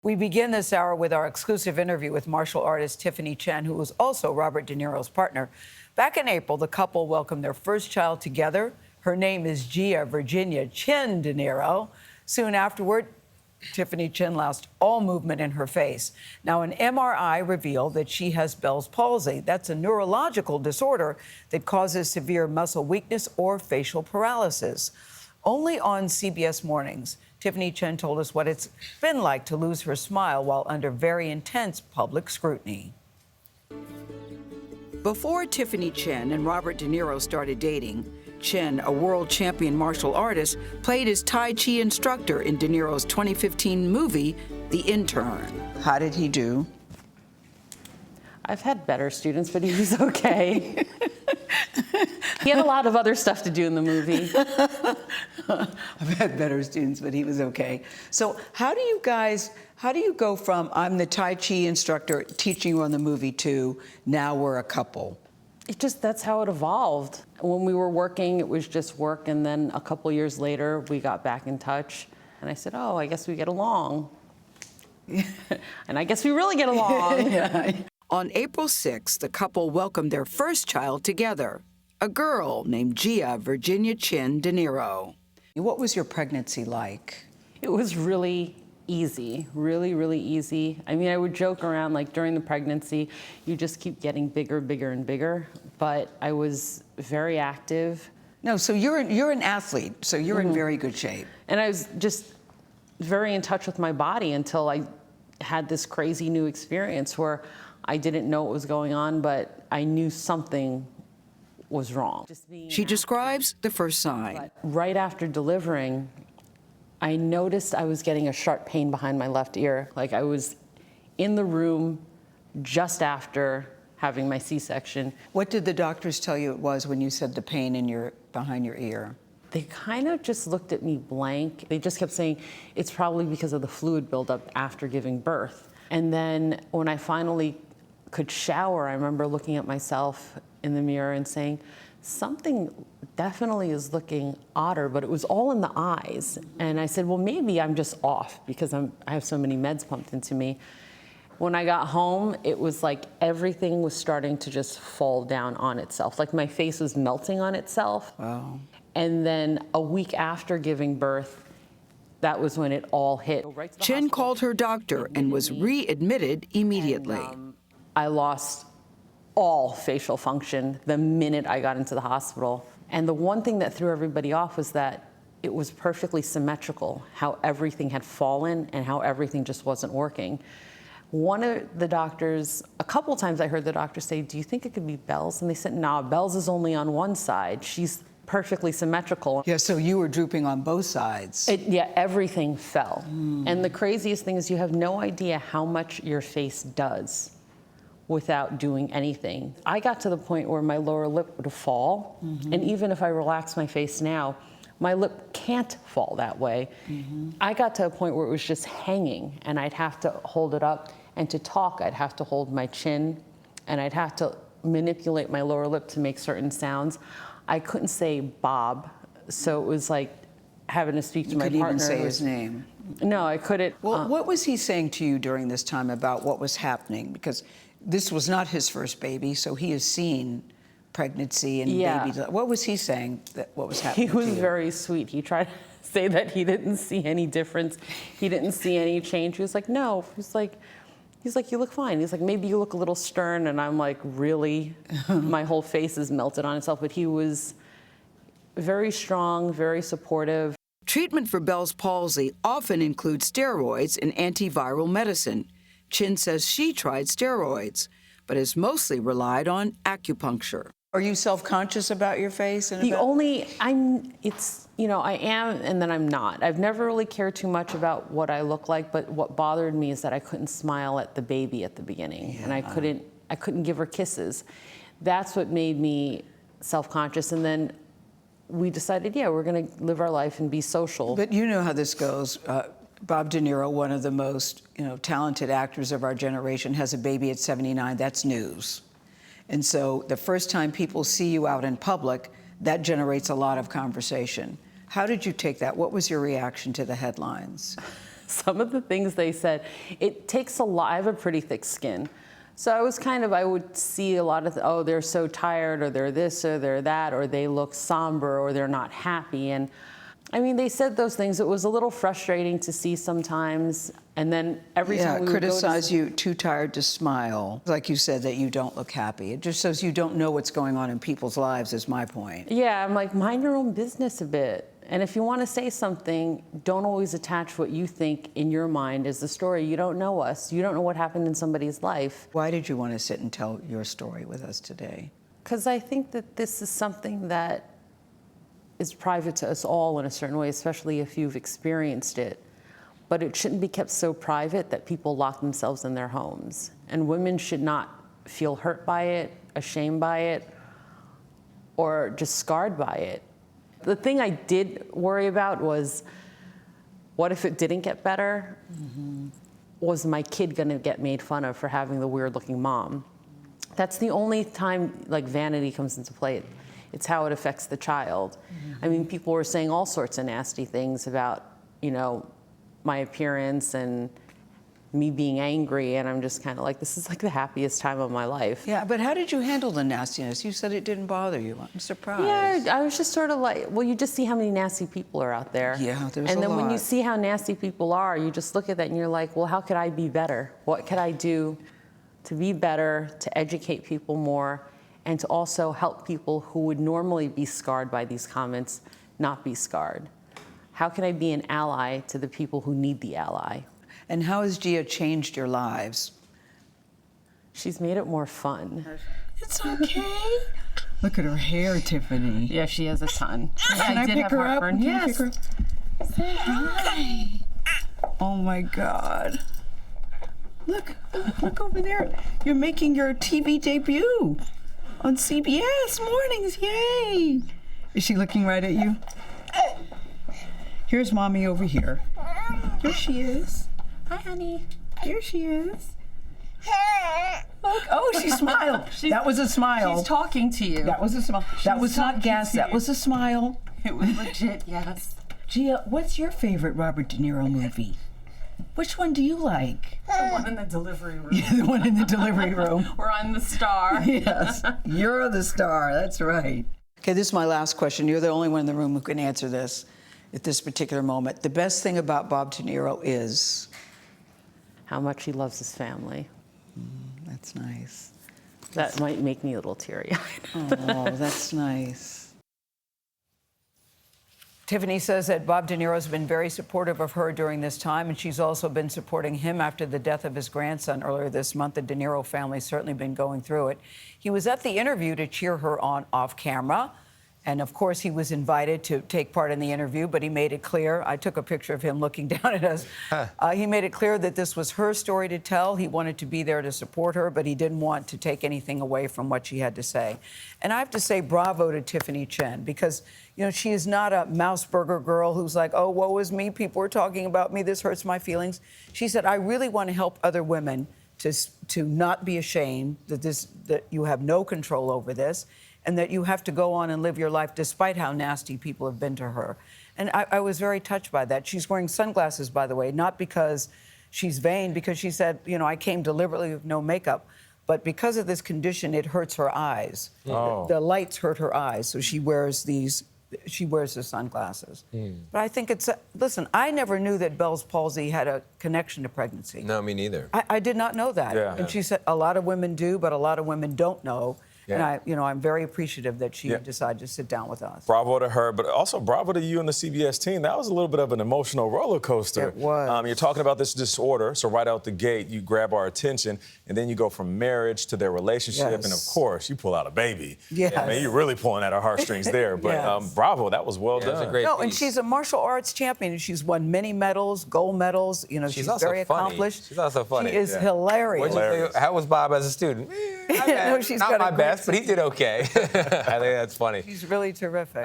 We begin this hour with our exclusive interview with martial artist Tiffany Chen, who was also Robert De Niro's partner. Back in April, the couple welcomed their first child together. Her name is Gia Virginia Chen-De Niro. Soon afterward, Tiffany Chen lost all movement in her face. Now, an MRI revealed that she has Bell's palsy. That's a neurological disorder that causes severe muscle weakness or facial paralysis. Only on CBS Mornings, Tiffany Chen told us what it's been like to lose her smile while under very intense public scrutiny. Before Tiffany Chen and Robert De Niro started dating, Chen, a world champion martial artist, played his Tai Chi instructor in De Niro's 2015 movie, The Intern. How did he do? I've had better students, but he was okay. He had a lot of other stuff to do in the movie. I've had better students, but he was okay. So how do you go from I'm the Tai Chi instructor teaching you on the movie to now we're a couple? That's how it evolved. When we were working, it was just work, and then a couple years later, we got back in touch. And I said, oh, I guess we get along. And I guess we really get along. Yeah. On April 6th, the couple welcomed their first child together, a girl named Gia Virginia Chen-De Niro. What was your pregnancy like? It was really easy, really, really easy. I mean, I would joke around, like during the pregnancy, you just keep getting bigger, bigger, and bigger. But I was very active. No, so you're an athlete, so you're in very good shape. And I was just very in touch with my body until I had this crazy new experience where I didn't know what was going on, but I knew something was wrong. She describes the first sign. But right after delivering, I noticed I was getting a sharp pain behind my left ear. Like I was in the room just after having my C-section. What did the doctors tell you it was when you said the pain behind your ear? They kind of just looked at me blank. They just kept saying, it's probably because of the fluid buildup after giving birth. And then when I finally could shower, I remember looking at myself in the mirror and saying, something definitely is looking odder, but it was all in the eyes. And I said, well, maybe I'm just off because I have so many meds pumped into me. When I got home, it was like everything was starting to just fall down on itself. Like my face was melting on itself. Wow. And then a week after giving birth, that was when it all hit. Chen called her doctor and was readmitted immediately. I lost all facial function the minute I got into the hospital. And the one thing that threw everybody off was that it was perfectly symmetrical, how everything had fallen and how everything just wasn't working. One of the doctors, a couple times I heard the doctor say, do you think it could be Bell's? And they said, no, Bell's is only on one side. She's perfectly symmetrical. Yeah, so you were drooping on both sides. Yeah, everything fell. And the craziest thing is you have no idea how much your face does without doing anything. I got to the point where my lower lip would fall, and even if I relax my face now, my lip can't fall that way. I got to a point where it was just hanging, and I'd have to hold it up, and to talk, I'd have to hold my chin, and I'd have to manipulate my lower lip to make certain sounds. I couldn't say Bob, so it was like having to speak to my partner. You couldn't even say his name. No, I couldn't. Well, what was he saying to you during this time about what was happening? Because this was not his first baby, so he has seen pregnancy and baby. What was he saying what was happening He was to you? very sweet. He tried to say that he didn't see any difference. He didn't see any change. He was like, no. He's like, you look fine. He's like, maybe you look a little stern. And I'm like, really? My whole face is melted on itself. But he was very strong, very supportive. Treatment for Bell's palsy often includes steroids and antiviral medicine. Chen says she tried steroids, but has mostly relied on acupuncture. Are you self-conscious about your face? I am, and then I'm not. I've never really cared too much about what I look like, but what bothered me is that I couldn't smile at the baby at the beginning, and I couldn't give her kisses. That's what made me self-conscious, and then we decided, we're gonna live our life and be social. But you know how this goes. Bob De Niro, one of the most talented actors of our generation, has a baby at 79. That's news. And so the first time people see you out in public, that generates a lot of conversation. How did you take that? What was your reaction to the headlines? some of the things they said, it takes a lot. I have a pretty thick skin. So I would see a lot of, oh, they're so tired, or they're this, or they're that, or they look somber, or they're not happy. And I mean, they said those things. It was a little frustrating to see sometimes. And then every time we would criticize you, too tired to smile. Like you said, that you don't look happy. It just shows you don't know what's going on in people's lives, is my point. Yeah, I'm like, mind your own business a bit. And if you want to say something, don't always attach what you think in your mind as the story. You don't know us. You don't know what happened in somebody's life. Why did you want to sit and tell your story with us today? Because I think that this is something that is private to us all in a certain way, especially if you've experienced it. But it shouldn't be kept so private that people lock themselves in their homes. And women should not feel hurt by it, ashamed by it, or just scarred by it. The thing I did worry about was, what if it didn't get better? Mm-hmm. Was my kid gonna get made fun of for having the weird-looking mom? That's the only time, like, vanity comes into play. It's how it affects the child. Mm-hmm. I mean, people were saying all sorts of nasty things about, you know, my appearance and me being angry, and I'm just kind of like, this is like the happiest time of my life. Yeah, but how did you handle the nastiness? You said it didn't bother you. I'm surprised. Yeah, I was just sort of like, well, you just see how many nasty people are out there. Yeah, there's a lot. And then when you see how nasty people are, you just look at that and you're like, well, how could I be better? What could I do to be better, to educate people more, and to also help people who would normally be scarred by these comments not be scarred? How can I be an ally to the people who need the ally? And how has Gia changed your lives? She's made it more fun. It's okay. Look at her hair, Tiffany. Yeah, she has a ton. Can I pick her up? Yes. Say hi. Oh my God. Look over there. You're making your TV debut on CBS Mornings. Yay. Is she looking right at you? Here's Mommy over here. Here she is. Hi, honey. Here she is. Look. Oh, she smiled. That was a smile. She's talking to you. That was a smile. That was not gas. That was a smile. It was legit, yes. Gia, what's your favorite Robert De Niro movie? Which one do you like? The one in the delivery room. Yeah, the one in the delivery room. Where I'm the star. Yes, you're the star. That's right. Okay, this is my last question. You're the only one in the room who can answer this at this particular moment. The best thing about Bob De Niro is? How much he loves his family. That's nice. That might make me a little teary-eyed. Oh, that's nice. Tiffany says that Bob De Niro's been very supportive of her during this time, and she's also been supporting him after the death of his grandson earlier this month. The De Niro family's certainly been going through it. He was at the interview to cheer her on off camera. And of course, he was invited to take part in the interview, but he made it clear. I took a picture of him looking down at us. He made it clear that this was her story to tell. He wanted to be there to support her, but he didn't want to take anything away from what she had to say. And I have to say bravo to Tiffany Chen, because, you know, she is not a mouse burger girl who's like, oh, woe is me. People are talking about me. This hurts my feelings. She said, I really want to help other women to not be ashamed that you have no control over this, and that you have to go on and live your life despite how nasty people have been to her. And I was very touched by that. She's wearing sunglasses, by the way, not because she's vain, because she said, you know, I came deliberately with no makeup, but because of this condition, it hurts her eyes. Oh. The lights hurt her eyes, so she wears the sunglasses. But I think it's, listen, I never knew that Bell's palsy had a connection to pregnancy. No, me neither. I did not know that. Yeah. And she said a lot of women do, but a lot of women don't know. Yeah. And I'm very appreciative that she decided to sit down with us. Bravo to her, but also bravo to you and the CBS team. That was a little bit of an emotional roller coaster. It was. You're talking about this disorder, so right out the gate, you grab our attention, and then you go from marriage to their relationship, Yes. and of course, you pull out a baby. Yes. I mean, you're really pulling at our heartstrings there, but Yes. bravo, that was well done. It was a great And piece. she's a martial arts champion, and she's won many medals, gold medals. You know, she's also very funny. accomplished. She's also funny. She is hilarious. What'd you Hilarious. think? How was Bob as a student? No, she's Not got a my great best, but he did okay. I think that's funny. She's really terrific.